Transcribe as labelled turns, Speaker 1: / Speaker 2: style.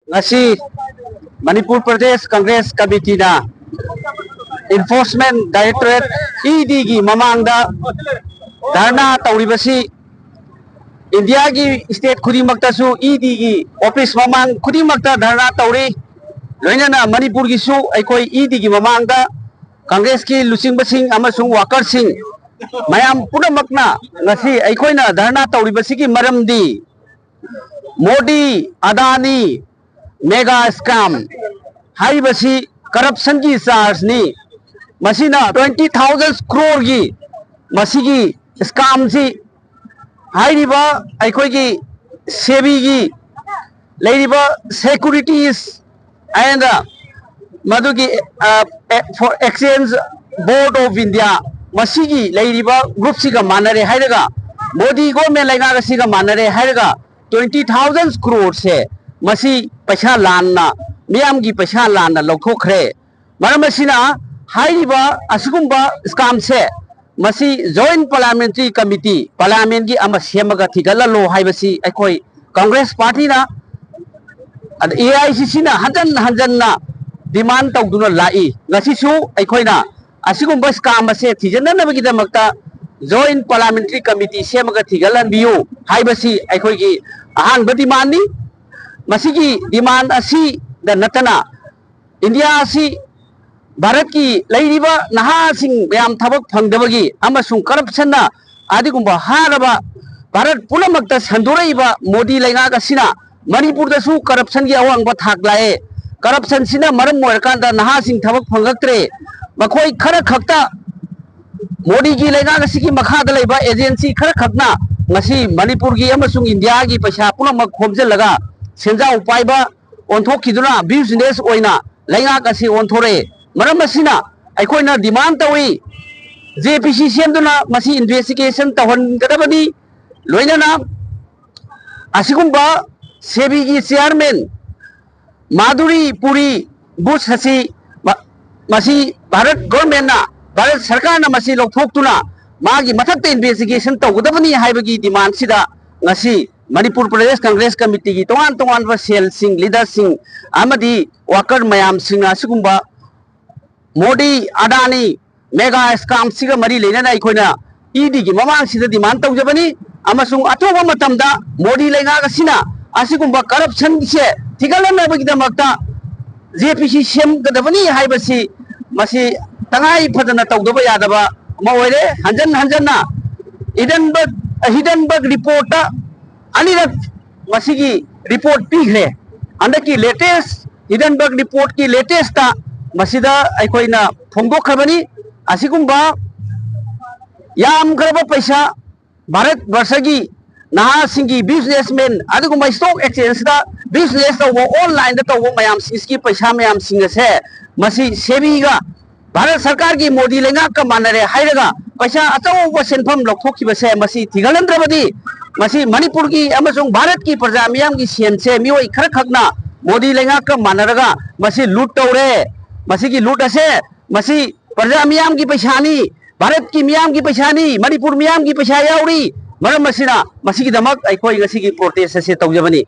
Speaker 1: ngasi Manipur Pradesh Congress Committee na Enforcement Directorate ED gi mamangda dharna tauribasi India gi state khudimakta su ED gi office mamang khudimakta dharna tauri loinana Manipur gi su aikoi ED gi mamangda Congress ki lusingbasing amasung workersing mayam punamakna ngasi aikoina dharna tauribasi gi maramdi Modi Adani Mega Scam Haibasi corruption ki charge ni masina 20,000 crore gi masigi scam si hairiba aikoi gi sebi gi leiriba securities and madugi for exchange board of India masigi leiriba group siga manare hairaga Modi government laina ga siga manare hairaga 20,000 crore se masi paisa lanna miyam gi paisa lanna lokhokhre maramasina hairiba asugumba scam se masi joint parliamentary committee parliament gi ama semaga thigala lo haibasi aikoi Congress party na AICC na hanjan demand tawduna lai ngasi su aikoi na asugumba scam se thijana nabagi damakta joint parliamentary committee semaga thigalan biu haibasi aikoi gi ahan demand ni masigi demand asi da natana India asi Bharat ki leiriba naha sing yam thabak phangdabagi amasung corruption na adigumba haraba Bharat punamakta sanduraiba Modi lainga ga sina Manipur da su corruption gi awangba thak lae corruption sina maram moirkanda naha sing thabak phangaktre makoi khara khakta Modi gi lainga ga sigi makha da leiba agency khara khakna ngasi Manipur gi amasung India gi paisa punamak khomjelaga senja upaiba onthok kiduna business oina lainga ga si onthore maramasina aikoina demand tawi JPC semduna masi investigation tawhan gadabani loinana asigumba sebi gi chairman Madhuri Puri Bush hasi masi Bharat government na Bharat sarkar na masi lokhoktuna magi mathakta investigation tawgadabani haibagi demand sida ngasi Manipur Pradesh Congress Committee ki tongan sel sing leader sing amadi worker mayam sing asigumba Modi Adani Mega Scam siga mari leina aikoina ED gi mamang sida demand tawjabani amasung atoba matamda Modi lainga ga sina asigumba corruption se thigalana bagi damakta JPC sem gadabani haibasi masi tangai phadana tawdaba yadaba maoire hanjanna Hindenburg report anirak masigi report pigre andaki latest Hindenburg report ki latest ta masida aikoina phongdok khabani asigumba yam graba paisa Bharat Varsagi naha singi businessmen adugumba stock exchange da business da online da tawo mayam iski paisa mayam singa se masi sebi ga Bharat sarkar ki Modi lenga ka manare hairaga paisa ataw senpham lokhokhiba se masi thigalandrabadi masi Manipur ki amasung Bharat ki praja miyam ki sian se mioi khara khakna Modi lenga ka manaraga masi loot tawre masi ki loot ase masi praja miyam ki paisani Bharat ki miyam ki paisani Manipur miyam ki paisa yauri maram masina masi ki damak aikoi ngasi ki protest ase tawjabani